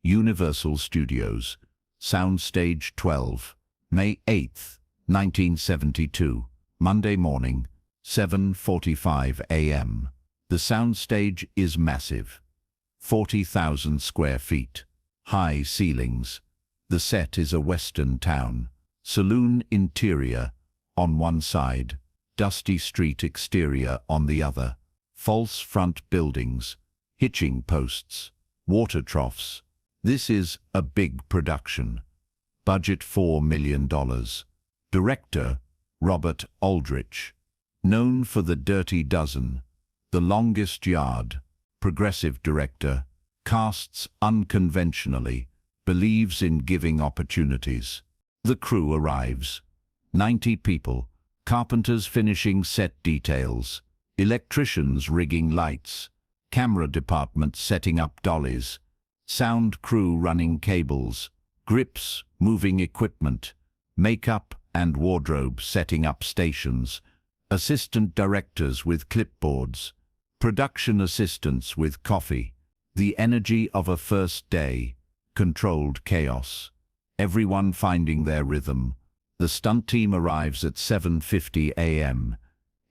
Universal Studios, Soundstage 12, May 8, 1972, Monday morning, 7:45 a.m. The soundstage is massive. 40,000 square feet, high ceilings. The set is a western town. Saloon interior on one side, dusty street exterior on the other. False front buildings, hitching posts, water troughs. This is a big production. Budget $4 million. Director, Robert Aldrich. Known for The Dirty Dozen, The Longest Yard. Progressive director, casts unconventionally, believes in giving opportunities. The crew arrives. 90 people. Carpenters finishing set details. Electricians rigging lights. Camera department setting up dollies. Sound crew running cables. Grips moving equipment. Makeup and wardrobe setting up stations. Assistant directors with clipboards. Production assistants with coffee. The energy of a first day. Controlled chaos. Everyone finding their rhythm. The stunt team arrives at 7:50 a.m.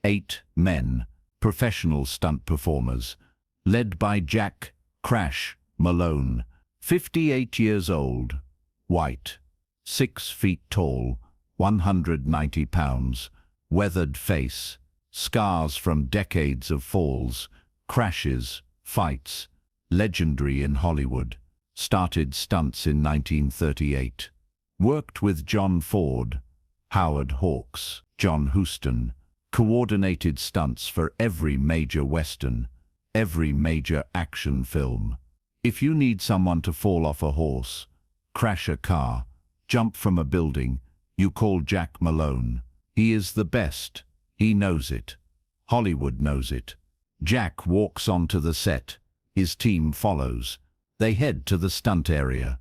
8 men, professional stunt performers, led by Jack Crash Malone, 58 years old, white, 6 feet tall, 190 pounds, weathered face, scars from decades of falls, crashes, fights, legendary in Hollywood. Started stunts in 1938. Worked with John Ford, Howard Hawks, John Huston. Coordinated stunts for every major western, every major action film. If you need someone to fall off a horse, crash a car, jump from a building, you call Jack Malone. He is the best. He knows it. Hollywood knows it. Jack walks onto the set. His team follows. They head to the stunt area.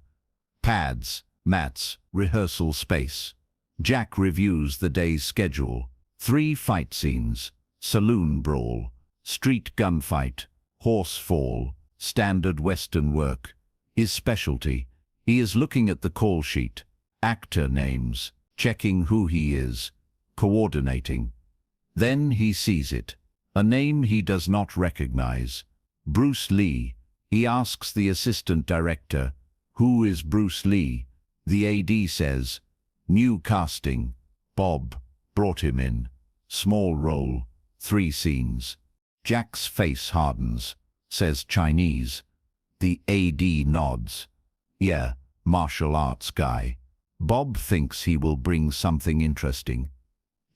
Pads, mats, rehearsal space. Jack reviews the day's schedule. 3 fight scenes, saloon brawl, street gunfight, horse fall, standard western work. His specialty. He is looking at the call sheet. Actor names, checking who he is, coordinating. Then he sees it. A name he does not recognize. Bruce Lee. He asks the assistant director, "Who is Bruce Lee?" The AD says, "New casting. Bob brought him in. Small role. 3 scenes." Jack's face hardens, says Chinese. The AD nods. "Yeah, martial arts guy." Bob thinks he will bring something interesting.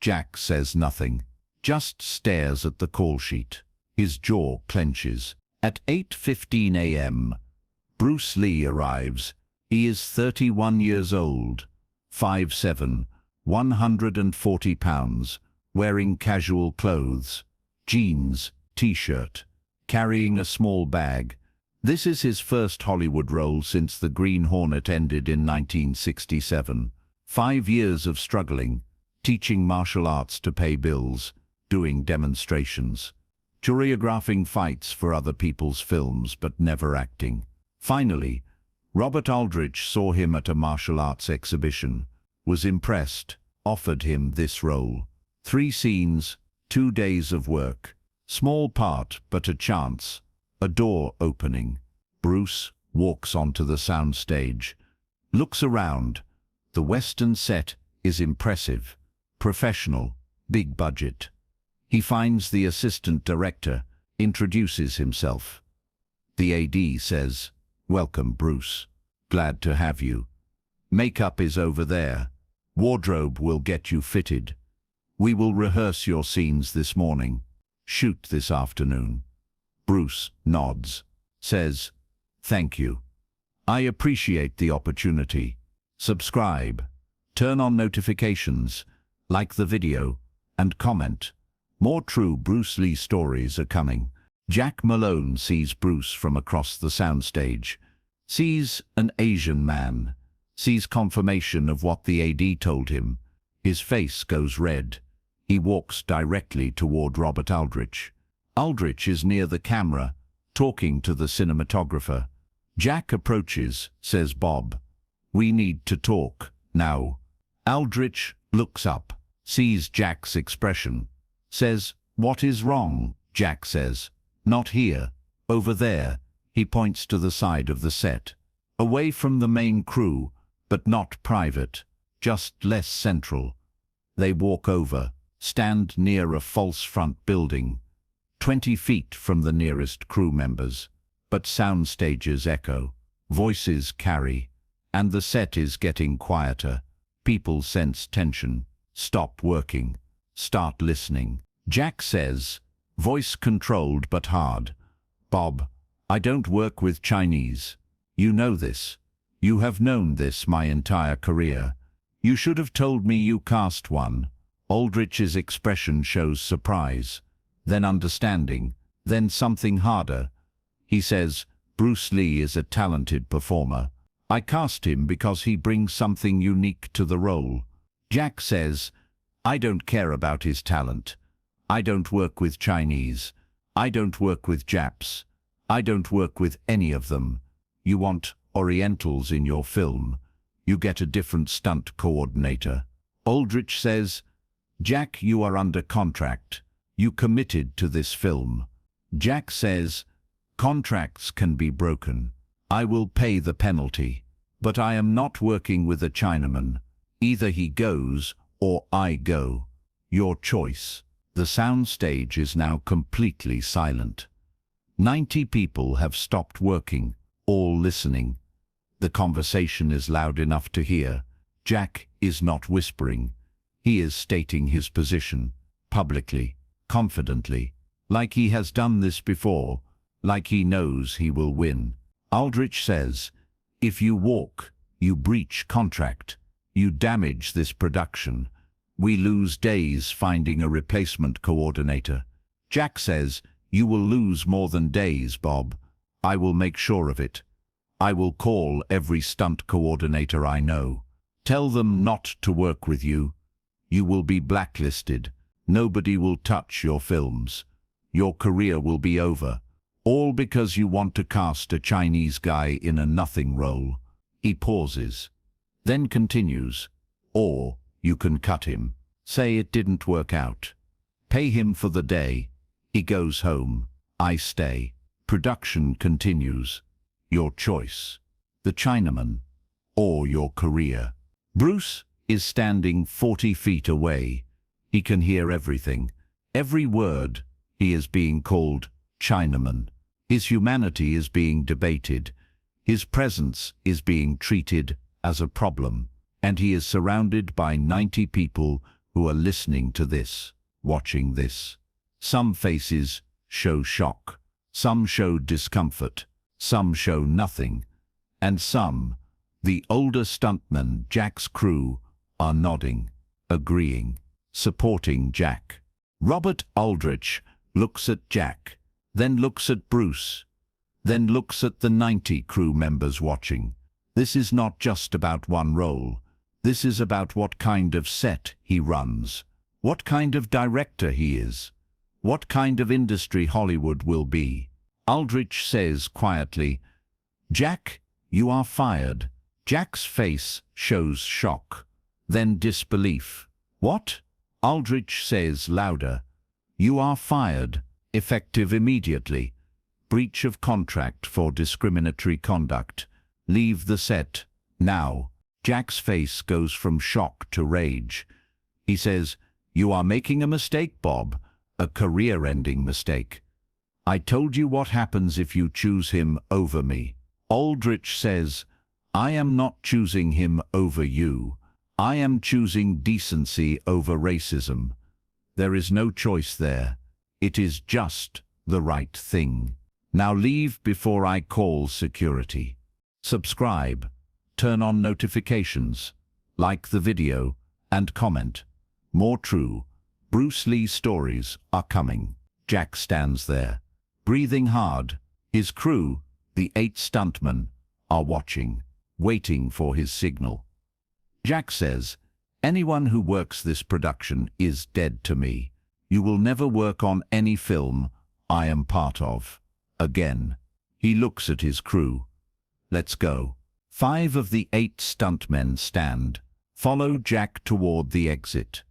Jack says nothing, just stares at the call sheet. His jaw clenches. At 8:15 a.m., Bruce Lee arrives. He is 31 years old, 5'7", 140 pounds, wearing casual clothes, jeans, t-shirt, carrying a small bag. This is his first Hollywood role since the Green Hornet ended in 1967. 5 years of struggling, teaching martial arts to pay bills, doing demonstrations, choreographing fights for other people's films but never acting. Finally, Robert Aldrich saw him at a martial arts exhibition, was impressed, offered him this role. 3 scenes, 2 days of work. Small part, but a chance. A door opening. Bruce walks onto the soundstage, looks around. The western set is impressive, professional, big budget. He finds the assistant director, introduces himself. The AD says, "Welcome, Bruce. Glad to have you. Makeup is over there. Wardrobe will get you fitted. We will rehearse your scenes this morning. Shoot this afternoon." Bruce nods, says, "Thank you. I appreciate the opportunity. Subscribe, turn on notifications, like the video, and comment. More true Bruce Lee stories are coming." Jack Malone sees Bruce from across the soundstage, sees an Asian man, sees confirmation of what the AD told him. His face goes red. He walks directly toward Robert Aldrich. Aldrich is near the camera, talking to the cinematographer. Jack approaches, says Bob. We need to talk, now. Aldrich looks up, sees Jack's expression, says, what is wrong? Jack says, not here, over there. He points to the side of the set. Away from the main crew, but not private, just less central. They walk over, stand near a false front building, 20 feet from the nearest crew members. But sound stages echo, voices carry, and the set is getting quieter. People sense tension, stop working, start listening. Jack says, voice controlled but hard, Bob, I don't work with Chinese. You know this. You have known this my entire career. You should have told me you cast one. Aldrich's expression shows surprise, then understanding, then something harder. He says, Bruce Lee is a talented performer. I cast him because he brings something unique to the role. Jack says, I don't care about his talent. I don't work with Chinese. I don't work with Japs. I don't work with any of them. You want Orientals in your film. You get a different stunt coordinator. Aldrich says, Jack, you are under contract. You committed to this film. Jack says, contracts can be broken. I will pay the penalty. But I am not working with a Chinaman. Either he goes or I go. Your choice. The soundstage is now completely silent. 90 people have stopped working, all listening. The conversation is loud enough to hear. Jack is not whispering. He is stating his position, publicly, confidently, like he has done this before, like he knows he will win. Aldrich says, if you walk, you breach contract. You damage this production. We lose days finding a replacement coordinator. Jack says, you will lose more than days, Bob. I will make sure of it. I will call every stunt coordinator I know. Tell them not to work with you. You will be blacklisted. Nobody will touch your films. Your career will be over. All because you want to cast a Chinese guy in a nothing role. He pauses, then continues. Or you can cut him. Say it didn't work out. Pay him for the day. He goes home. I stay. Production continues. Your choice. The Chinaman or your career. Bruce is standing 40 feet away. He can hear everything. Every word. He is being called Chinaman. His humanity is being debated. His presence is being treated as a problem. And he is surrounded by 90 people who are listening to this, watching this. Some faces show shock. Some show discomfort. Some show nothing. And some, the older stuntmen, Jack's crew, are nodding, agreeing, supporting Jack. Robert Aldrich looks at Jack, then looks at Bruce, then looks at the 90 crew members watching. This is not just about one role. This is about what kind of set he runs, what kind of director he is, what kind of industry Hollywood will be. Aldrich says quietly, Jack, you are fired. Jack's face shows shock, then disbelief. What? Aldrich says louder, you are fired, effective immediately. Breach of contract for discriminatory conduct. Leave the set, now. Jack's face goes from shock to rage. He says, you are making a mistake, Bob, a career-ending mistake. I told you what happens if you choose him over me. Aldrich says, I am not choosing him over you. I am choosing decency over racism. There is no choice there. It is just the right thing. Now leave before I call security. Subscribe, turn on notifications, like the video, and comment. More true, Bruce Lee stories are coming. Jack stands there, breathing hard. His crew, the 8 stuntmen, are watching, waiting for his signal. Jack says, anyone who works this production is dead to me. You will never work on any film I am part of. Again, he looks at his crew. Let's go. 5 of the 8 stuntmen stand, follow Jack toward the exit.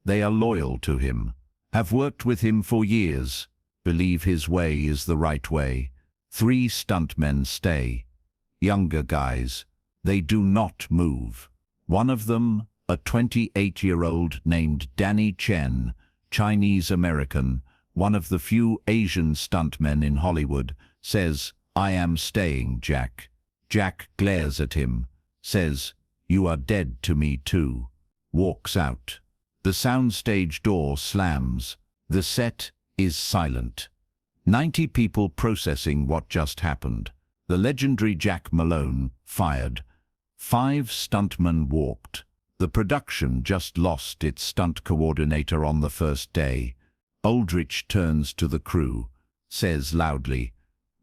They are loyal to him, have worked with him for years, believe his way is the right way. 3 stuntmen stay. Younger guys. They do not move. One of them, a 28-year-old named Danny Chen, Chinese-American, one of the few Asian stuntmen in Hollywood, says, "I am staying, Jack." Jack glares at him, says, "You are dead to me too." Walks out. The soundstage door slams. The set is silent. 90 people processing what just happened. The legendary Jack Malone fired. 5 stuntmen walked. The production just lost its stunt coordinator on the first day. Aldrich turns to the crew, says loudly,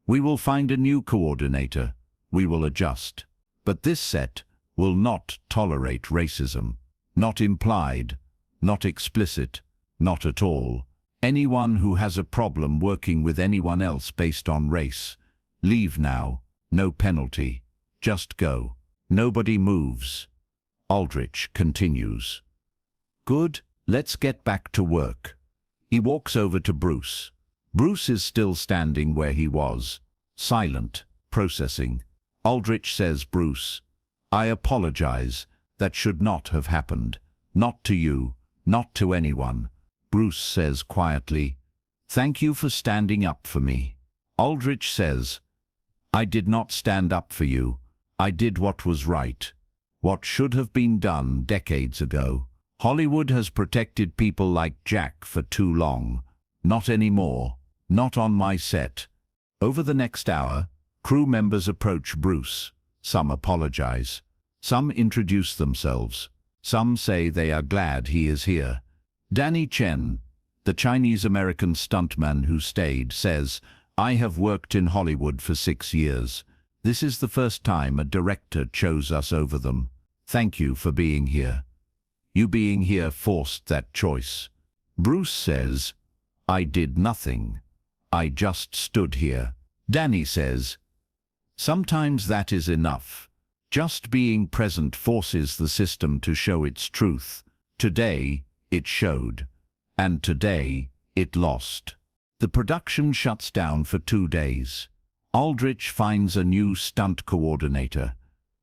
"We will find a new coordinator. We will adjust. But this set will not tolerate racism. Not implied, not explicit, not at all. Anyone who has a problem working with anyone else based on race, leave now, no penalty. Just go. Nobody moves." Aldrich continues. "Good, let's get back to work." He walks over to Bruce. Bruce is still standing where he was, silent, processing. Aldrich says, "Bruce, I apologize. That should not have happened. Not to you, not to anyone." Bruce says quietly, "Thank you for standing up for me." Aldrich says, "I did not stand up for you. I did what was right. What should have been done decades ago. Hollywood has protected people like Jack for too long. Not anymore. Not on my set." Over the next hour, crew members approach Bruce. Some apologize. Some introduce themselves. Some say they are glad he is here. Danny Chen, the Chinese-American stuntman who stayed, says, "I have worked in Hollywood for 6 years. This is the first time a director chose us over them. Thank you for being here. You being here forced that choice." Bruce says, "I did nothing. I just stood here." Danny says, "Sometimes that is enough. Just being present forces the system to show its truth. Today, it showed. And today, it lost." The production shuts down for 2 days. Aldrich finds a new stunt coordinator.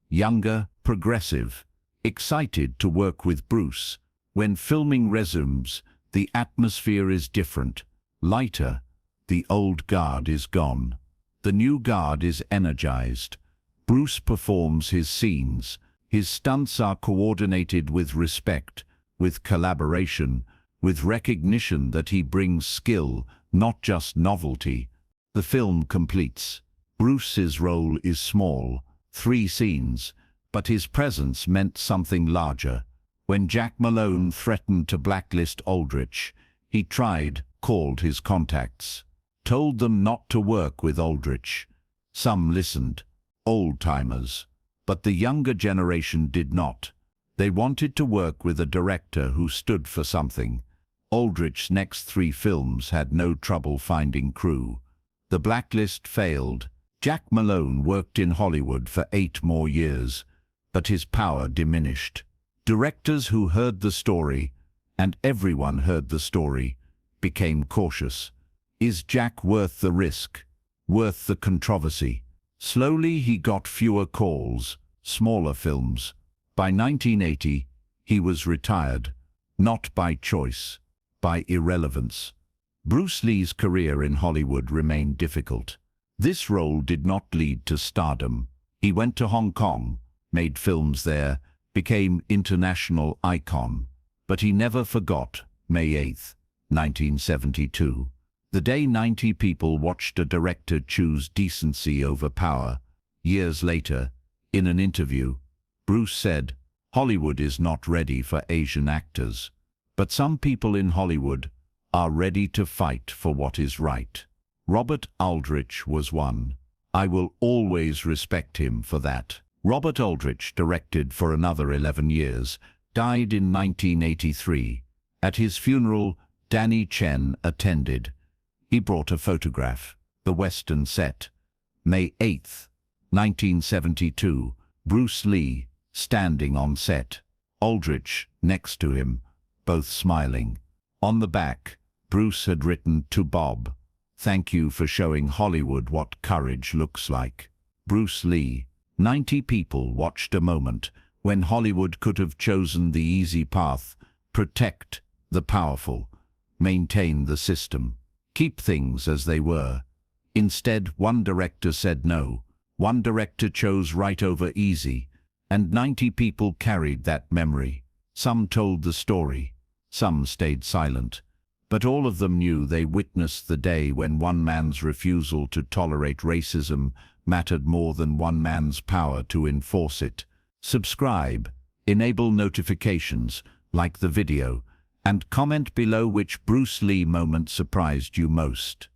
Younger, progressive, excited to work with Bruce. When filming resumes, the atmosphere is different, lighter. The old guard is gone. The new guard is energized. Bruce performs his scenes. His stunts are coordinated with respect, with collaboration, with recognition that he brings skill, not just novelty. The film completes. Bruce's role is small, 3 scenes, but his presence meant something larger. When Jack Malone threatened to blacklist Aldrich, he called his contacts, told them not to work with Aldrich. Some listened, old-timers, but the younger generation did not. They wanted to work with a director who stood for something. Aldrich's next 3 films had no trouble finding crew. The blacklist failed. Jack Malone worked in Hollywood for 8 more years, but his power diminished. Directors who heard the story, and everyone heard the story, became cautious. Is Jack worth the risk? Worth the controversy? Slowly he got fewer calls, smaller films. By 1980, he was retired, not by choice, by irrelevance. Bruce Lee's career in Hollywood remained difficult. This role did not lead to stardom. He went to Hong Kong, made films there, became international icon. But he never forgot May 8, 1972. The day 90 people watched a director choose decency over power. Years later, in an interview, Bruce said, "Hollywood is not ready for Asian actors. But some people in Hollywood are ready to fight for what is right." Robert Aldrich was one. I will always respect him for that. Robert Aldrich directed for another 11 years, died in 1983. At his funeral, Danny Chen attended. He brought a photograph, the Western set. May 8, 1972, Bruce Lee, standing on set. Aldrich, next to him, both smiling. On the back, Bruce had written, "To Bob, thank you for showing Hollywood what courage looks like." Bruce Lee. 90 people watched a moment when Hollywood could have chosen the easy path: protect the powerful, maintain the system, keep things as they were. Instead, one director said no. One director chose right over easy, and 90 people carried that memory. Some told the story, some stayed silent, but all of them knew they witnessed the day when one man's refusal to tolerate racism mattered more than one man's power to enforce it. Subscribe, enable notifications, like the video, and comment below which Bruce Lee moment surprised you most.